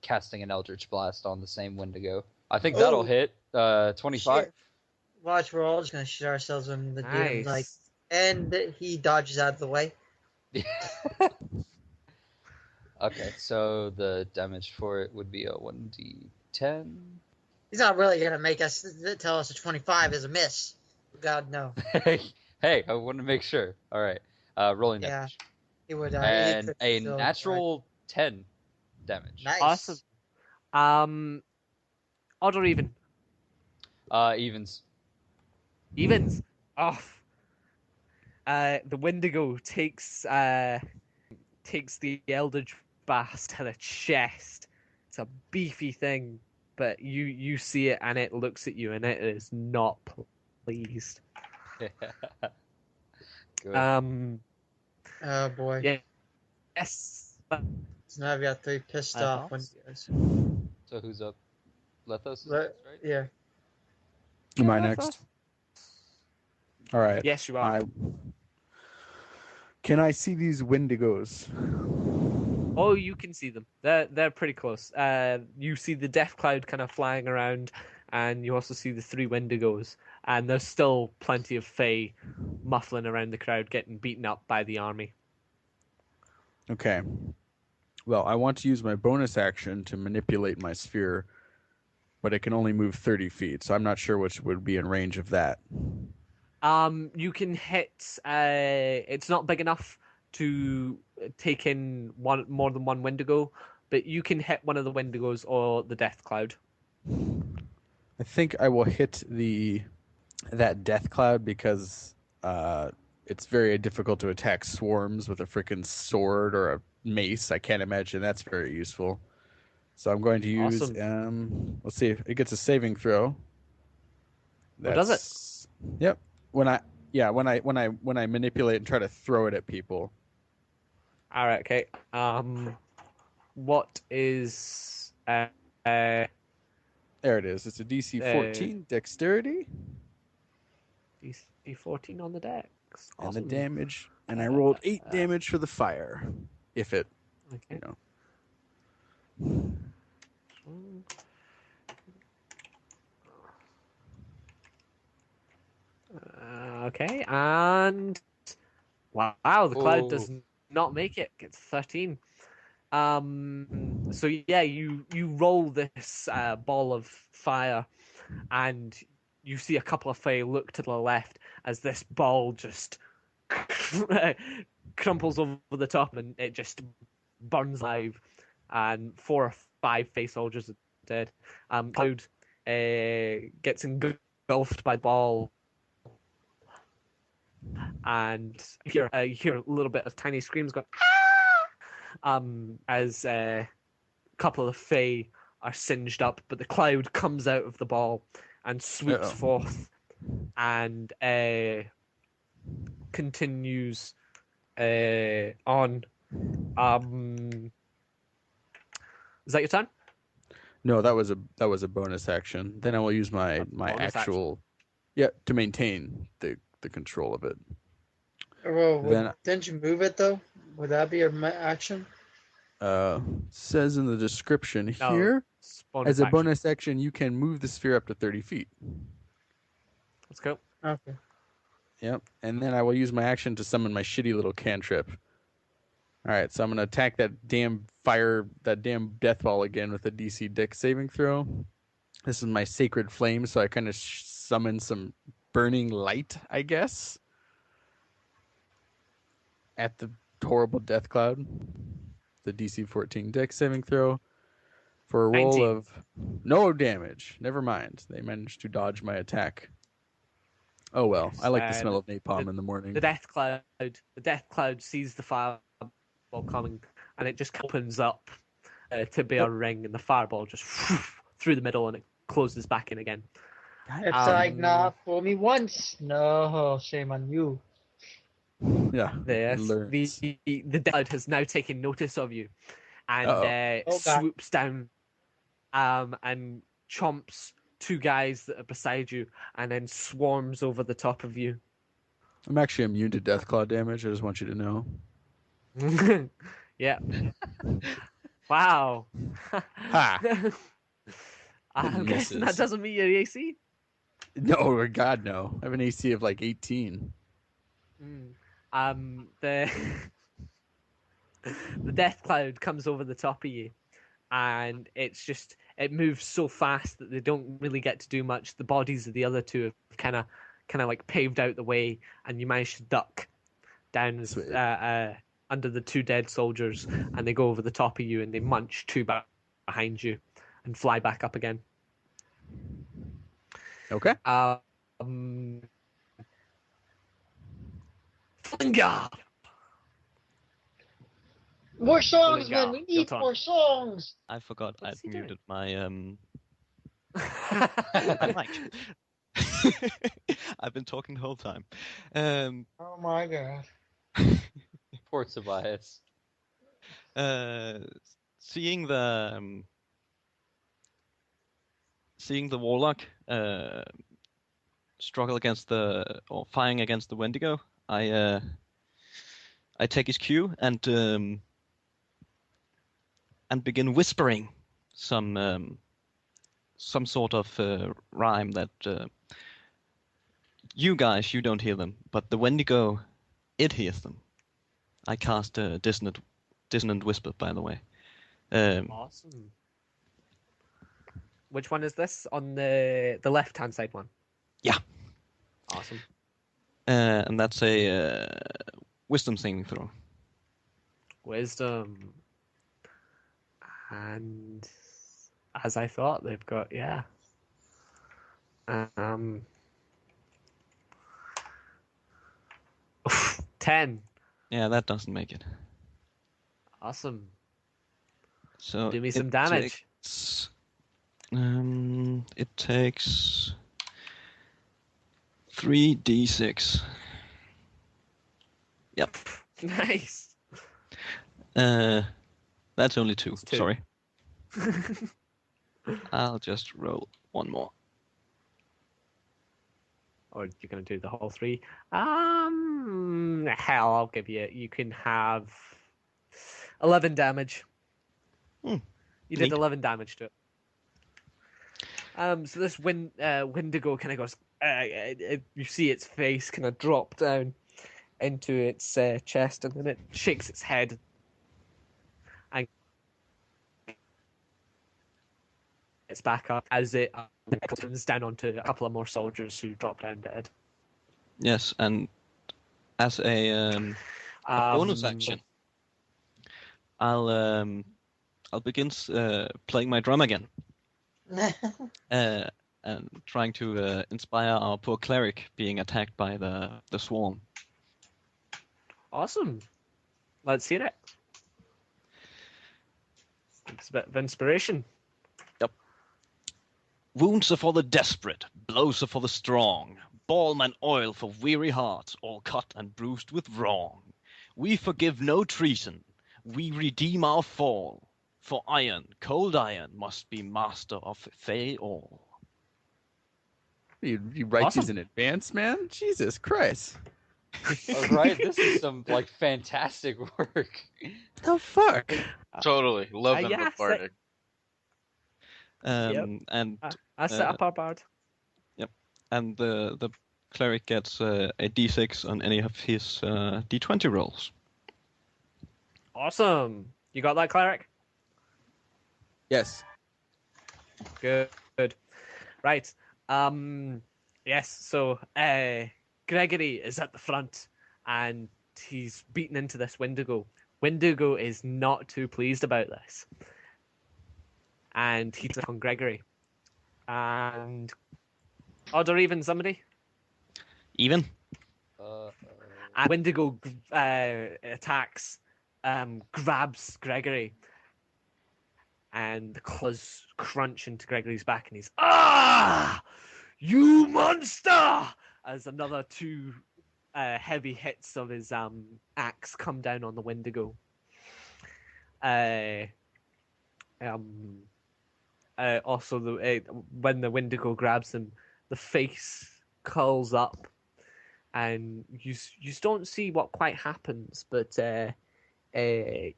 casting an Eldritch Blast on the same Wendigo. I think that'll hit 25. Shit. Watch, we're all just going to shoot ourselves in the Nice. like, and he dodges out of the way. Okay, so the damage for it would be a 1d10. He's not really gonna make us tell us a 25 is a miss. God no. Hey, I want to make sure. All right, rolling Yeah, damage. he would. He And could a still natural 10 damage. Nice. Awesome. Odd or even? Evens. Evens. Off. The Wendigo takes the Eldritch Blast to the chest. It's a beefy thing, but you see it and it looks at you and it is not pleased. Good. Oh boy. Yeah. Yes. So now I've got 3 pissed off Thoughts? Wendigos. So who's up? Lethos, is Let- next, right? Yeah. Am I next? All right. Yes, you are. Can I see these Wendigos? Oh, you can see them. They're pretty close. You see the death cloud kind of flying around, and you also see the 3 Wendigos. And there's still plenty of Fae muffling around the crowd, getting beaten up by the army. Okay. Well, I want to use my bonus action to manipulate my sphere, but it can only move 30 feet, so I'm not sure which would be in range of that. You can hit. It's not big enough to take in more than one Wendigo, but you can hit one of the Wendigos or the death cloud. I think I will hit that death cloud because it's very difficult to attack swarms with a freaking sword or a mace. I can't imagine that's very useful. So I'm going to use Awesome. Let's see if it gets a saving throw. What does it? Yep. When I manipulate and try to throw it at people. All right. Okay. What is There it is. It's a DC 14 dexterity. DC 14 on the dex. And Awesome. the damage. And I rolled 8 damage for the fire. If it, Okay. Okay, and wow, the cloud does not make it. Gets 13. So yeah, you roll this ball of fire, and you see a couple of Fae look to the left as this ball just crumples over the top, and it just burns live, and 4 or 5 Fae soldiers are dead. Cloud gets engulfed by the ball. And you hear a little bit of tiny screams going, as a couple of Fae are singed up, but the cloud comes out of the ball and swoops forth and continues on. Is that your turn? No, that was a bonus action. Then I will use my actual to maintain the control of it. Well, didn't you move it though? Would that be your action? Says in the description here, as a bonus action, you can move the sphere up to 30 feet. Let's go. Okay. Yep. And then I will use my action to summon my shitty little cantrip. All right, so I'm gonna attack that damn death ball again with a DC Dex saving throw. This is my sacred flame, so I kind of summon some burning light, I guess, at the horrible death cloud. The DC 14 Dex saving throw for a roll 19. of no damage. Never mind. They managed to dodge my attack. Oh well, I like the smell of napalm in the morning. The death cloud sees the fireball coming, and it just opens up to be a ring, and the fireball just through the middle, and it closes back in again. It's like, nah, fool me once. No, shame on you. Yeah. The cloud has now taken notice of you, and swoops down, and chomps 2 guys that are beside you, and then swarms over the top of you. I'm actually immune to death claw damage. I just want you to know. Yeah. Wow. Ha! I'm guessing that doesn't meet your AC? No, God, no. I have an AC of like 18. The the death cloud comes over the top of you, and it moves so fast that they don't really get to do much. The bodies of the other two have kind of like paved out the way, and you manage to duck down under the two dead soldiers, and they go over the top of you and they munch two behind you and fly back up again. Okay. Flingar! More songs, Flingar, man. We your need turn. more songs. I forgot What's I'd he doing? muted my Right. mic. I've been talking the whole time. Oh my god. Poor Tobias. Seeing the warlock struggle against or firing against the Wendigo, I take his cue and begin whispering some sort of rhyme that you guys, you don't hear them, but the Wendigo, it hears them. I cast dissonant whisper, by the way. Awesome. Which one is this? On the left-hand side one? Yeah. Awesome. And that's a wisdom saving throw. Wisdom. And as I thought, they've got, yeah. 10. Yeah, that doesn't make it. Awesome. So Do me some damage. It takes 3d6. Yep. Nice. That's only 2. It's 2. Sorry. I'll just roll one more. Or you're going to do the whole 3. Hell, I'll give you. You can have 11 damage. You did Neat. 11 damage to it. So this Wendigo kind of goes. You see its face kind of drop down into its chest, and then it shakes its head and it's back up as it comes down onto a couple of more soldiers who drop down dead. Yes, and as a bonus action, I'll begin playing my drum again, and trying to inspire our poor cleric being attacked by the swarm. Awesome. Let's hear it. It's a bit of inspiration. Wounds are for the desperate, blows are for the strong, balm and oil for weary hearts, all cut and bruised with wrong. We forgive no treason, we redeem our fall, for iron, cold iron, must be master of Fey all. You write Awesome. these in advance, man? Jesus Christ. All right, this is some like fantastic work. The fuck? Totally. Loving yeah, the party. And I set up our bard. and the cleric gets a d6 on any of his d20 rolls. Awesome. You got that, cleric? Yes. Good. Right. Yes. So, Gregory is at the front, and he's beaten into this Wendigo. Wendigo is not too pleased about this, and he's on Gregory. And odd or even somebody. Even? And Wendigo attacks, grabs Gregory, and the claws crunch into Gregory's back, and he's you monster! As another 2 heavy hits of his axe come down on the Wendigo. Also, when the Wendigo grabs him, the face curls up, and you don't see what quite happens, but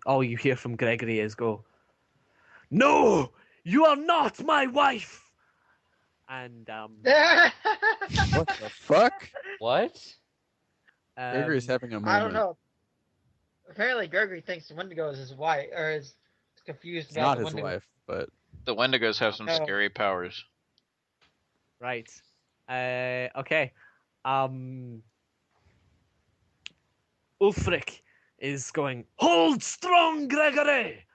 all you hear from Gregory is go, "No, you are not my wife!" And What the fuck? What? Gregory's having a moment. I don't know. apparently Gregory thinks the Wendigo is his wife, or is confused It's about not the his Wendigo. wife, but The Wendigos have some Oh. scary powers. Right. Okay. Ulfric is going, "Hold strong, Gregory!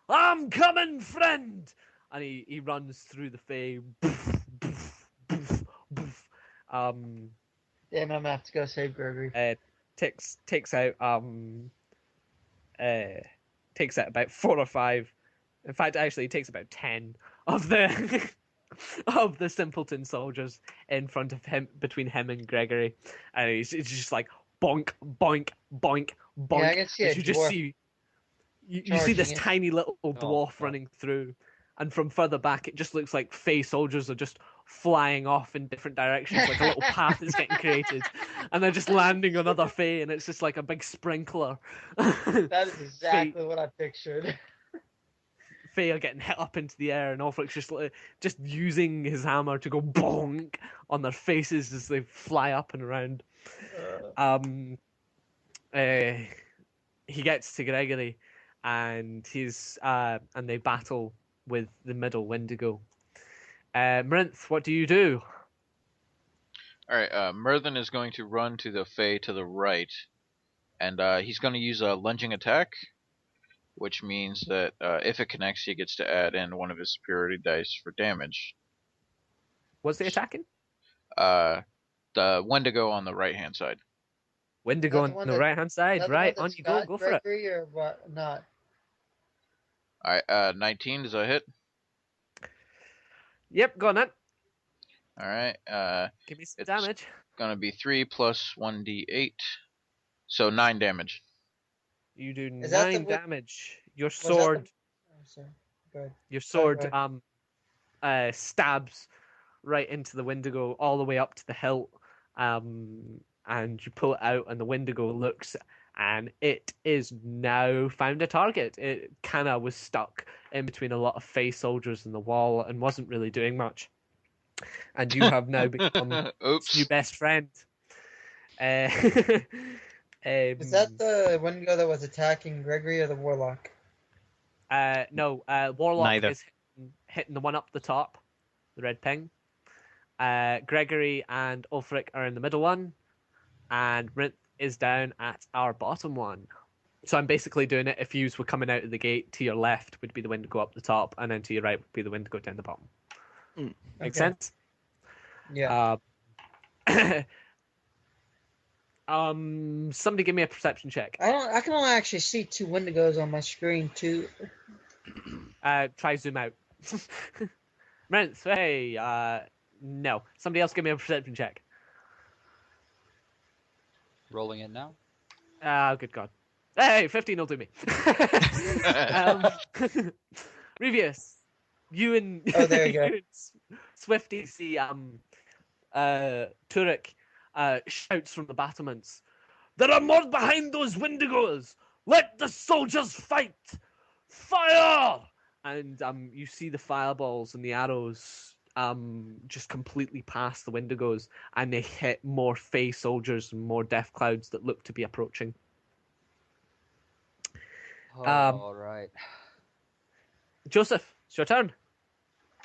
I'm coming, friend!" And he runs through the Fae. Boof, boof, boof, boof. Damn, I'm gonna have to go save Gregory. Takes out about 4 or 5. In fact, actually, it takes about 10 of the of the simpleton soldiers in front of him, between him and Gregory, and it's just like bonk, boink, boink, boink. Yeah, I can see as a you just dwarf see you see this charging it. tiny little dwarf God. running through, and from further back, it just looks like Fey soldiers are just flying off in different directions, like a little path is getting created, and they're just landing on other Fey, and it's just like a big sprinkler. That is exactly what I pictured. Faye are getting hit up into the air, and Ulfric's just using his hammer to go bonk on their faces as they fly up and around. He gets to Gregory, and and they battle with the middle Wendigo. Mrinth, what do you do? Alright, Merthin is going to run to the Fae to the right, and he's going to use a lunging attack, which means that if it connects, he gets to add in one of his superiority dice for damage. What's the attacking? The Wendigo on the right-hand side. Wendigo That's the on one the that- right hand side, That's right? the one On that's you go, got go for it. Gregory or what? Not. Alright, 19, does that hit? Yep, go on then. Alright, Give me some It's- damage. gonna be 3 plus 1d8, so 9 damage. You do Is that the 9 one- damage. Your that the- sword, Oh, sorry. Go ahead. your Sorry, sword, go stabs right into the Wendigo all the way up to the hilt, and you pull it out, and the Wendigo looks, and it is now found a target. It kind of was stuck in between a lot of Fey soldiers and the wall and wasn't really doing much. And you have now become its Oops. new best friend. Is that the Wendigo that was attacking Gregory or the Warlock? No, Warlock Neither. is hitting the one up the top, the red ping. Gregory and Ulfric are in the middle one, and Rinth is down at our bottom one. So I'm basically doing it. If yous were coming out of the gate, to your left would be the Wendigo up the top, and then to your right would be the Wendigo down the bottom. Mm. Make Okay. sense? Yeah. Somebody give me a perception check. I can only actually see 2 Wendigos on my screen too. Try zoom out. Rinth, hey, no. Somebody else give me a perception check. Rolling it now. Good God. Hey, 15 will do me. Revius, you and Oh, there you go. and Swifty see Turek shouts from the battlements, "There are more behind those Wendigos! Let the soldiers fight! Fire!" And you see the fireballs and the arrows just completely past the Wendigos, and they hit more Fey soldiers and more death clouds that look to be approaching. All right. Joseph, it's your turn.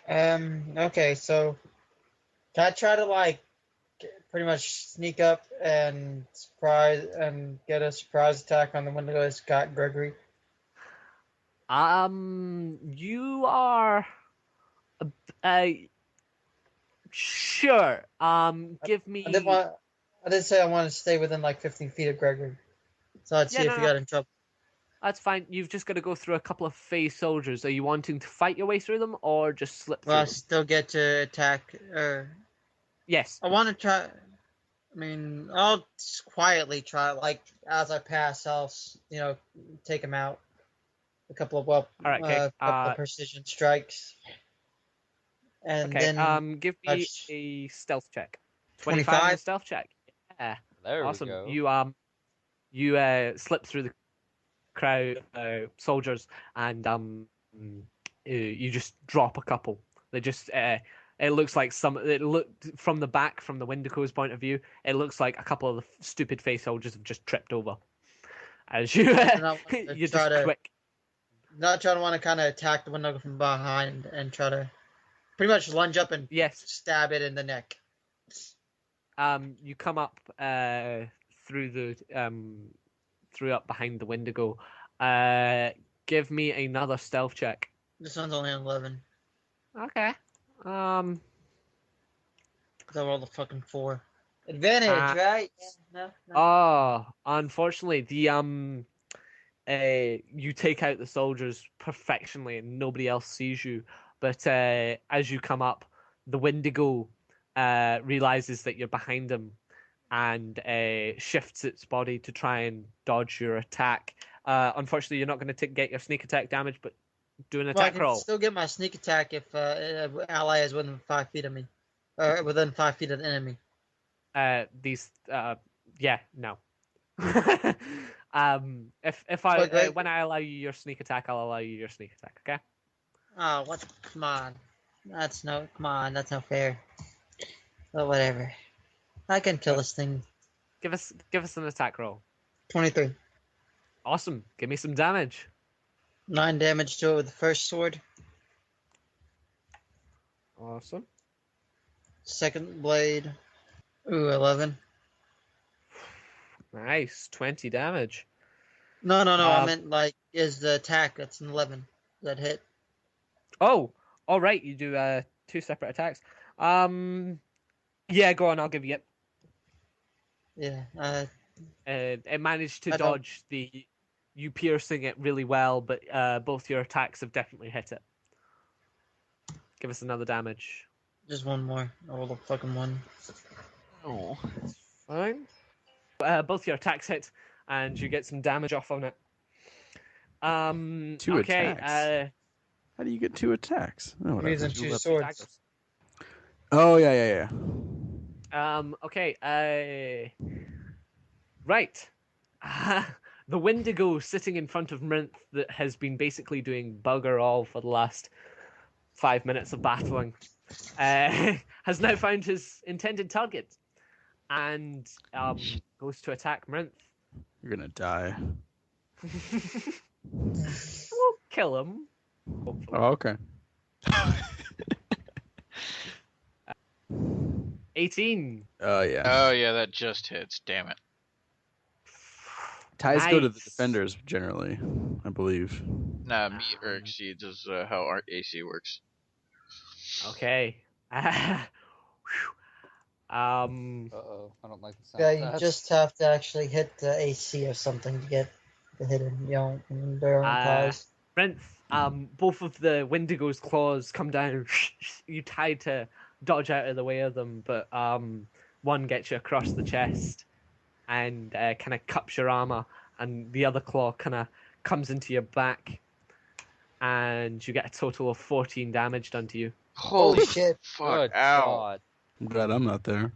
Okay, so can I try to pretty much sneak up and surprise and get a surprise attack on the Wendigo that's got Gregory? You are sure. Give me. I did say I wanted to stay within 15 feet of Gregory, so I'd see Yeah, if no, he no. got in trouble. That's fine. You've just got to go through a couple of Fey soldiers. Are you wanting to fight your way through them or just slip through Well, I them? still get to attack. Yes. I want to try. I mean, I'll just quietly try. As I pass, I'll take him out. A couple of All right. Okay. couple of precision strikes, and Okay. then Give me touch- a stealth check. 25? on the stealth check. Yeah. There Awesome. we go. You slip through the crowd soldiers, and you just drop a couple. They just it looks like from the back, from the Wendigo's point of view, it looks like a couple of the stupid Fey soldiers have just tripped over. as you I do not want to you try just to quick. not trying to want to kind of attack the Wendigo from behind and try to pretty much lunge up and Yes. stab it in the neck. You come up through the through up behind the Wendigo. Give me another stealth check. This one's only an 11. Okay. Cause I rolled a fucking 4. Advantage, right? Yeah, no. Oh, unfortunately, the you take out the soldiers perfectionly, and nobody else sees you. But as you come up, the Wendigo realizes that you're behind him, and shifts its body to try and dodge your attack. Unfortunately, you're not going to get your sneak attack damage, but do an Well, I attack can roll. still get my sneak attack if an ally is within 5 feet of me, or within 5 feet of the enemy. Yeah, no. If I when I allow you your sneak attack, I'll allow you your sneak attack. Okay. Oh, what? Come on. Come on, that's not fair. But whatever. I can kill this thing. Give us an attack roll. 23. Awesome. Give me some damage. 9 damage to it with the first sword. Awesome. Second blade. Ooh, 11. Nice. 20 damage. No, I meant like, is the attack, that's an 11. Does that hit? Oh, all right. You do 2 separate attacks. Yeah, go on. I'll give you it. Yeah. It managed to I don't- dodge you piercing it really well, but both your attacks have definitely hit it. Give us another damage. Just one more. I rolled a fucking 1. Oh. Fine. Both your attacks hit, and you get some damage off on it. 2 okay. attacks. How do you get 2 attacks? Oh, whatever. Using 2 swords. Daggers. Oh yeah. Okay. Right. The Wendigo sitting in front of Mrinth that has been basically doing bugger all for the last 5 minutes of battling has now found his intended target and goes to attack Mrinth. You're gonna die. We'll kill him. Hopefully. Oh, okay. 18. Yeah. Oh yeah, that just hits. Damn it. Ties go to the Nice. defenders generally, I believe. Nah, meet or exceeds is how our AC works. Okay. Uh-oh, I don't like the sound Yeah, of you that. just have to actually hit the AC or something to get the hit in. You know, in their own ties. Mrinth, both of the Wendigo's claws come down. You try to dodge out of the way of them, but one gets you across the chest and kind of cups your armor, and the other claw kind of comes into your back, and you get a total of 14 damage done to you. Holy shit. fuck! Good Ow! God. I'm glad I'm not there.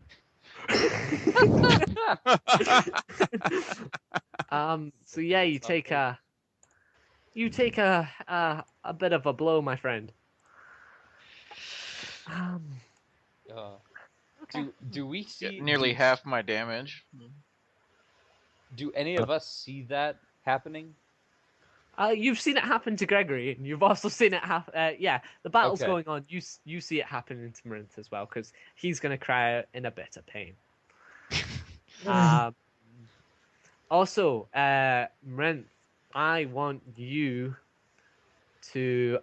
So yeah, you take a bit of a blow, my friend. Do we see Get nearly half my damage. Do any of us see that happening? You've seen it happen to Gregory, and you've also seen it happen. Yeah, the battle's Okay. going on. You see it happen to Marinth as well, because he's going to cry out in a bit of pain. Also, Marinth, I want you to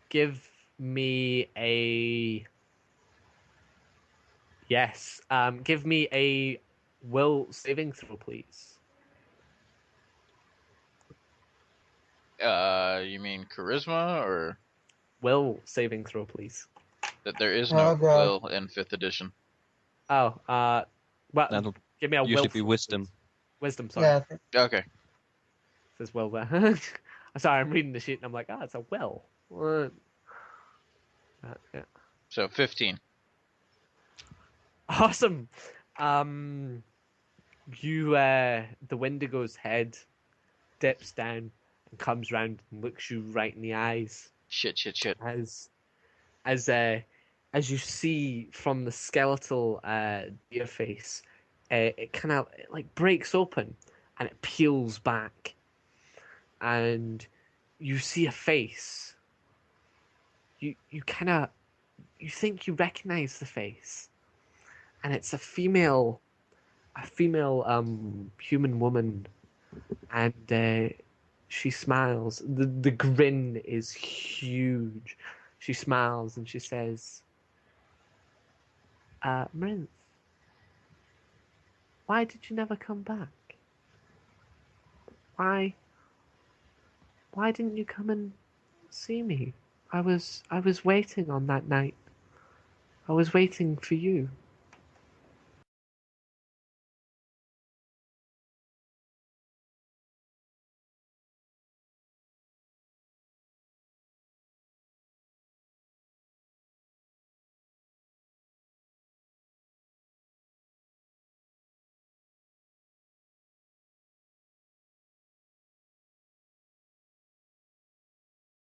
give me a give me a will saving throw, please. You mean charisma, or Will saving throw, please. that there is Oh, no God. will in 5th edition? Oh, well, That'll give me a usually will. be wisdom. Wisdom, sorry. Yeah, I think- Okay. Says will there. Sorry, I'm reading the sheet and I'm like, it's a will. Yeah. So 15. Awesome. The Wendigo's head dips down and comes round and looks you right in the eyes. Shit. As you see from the skeletal deer face, it kind of like breaks open and it peels back, and you see a face. You kind of you think you recognize the face, and it's a female human woman, and she smiles. The grin is huge. She smiles and she says, Marinth, why did you never come back? Why didn't you come and see me? I was waiting on that night. I was waiting for you.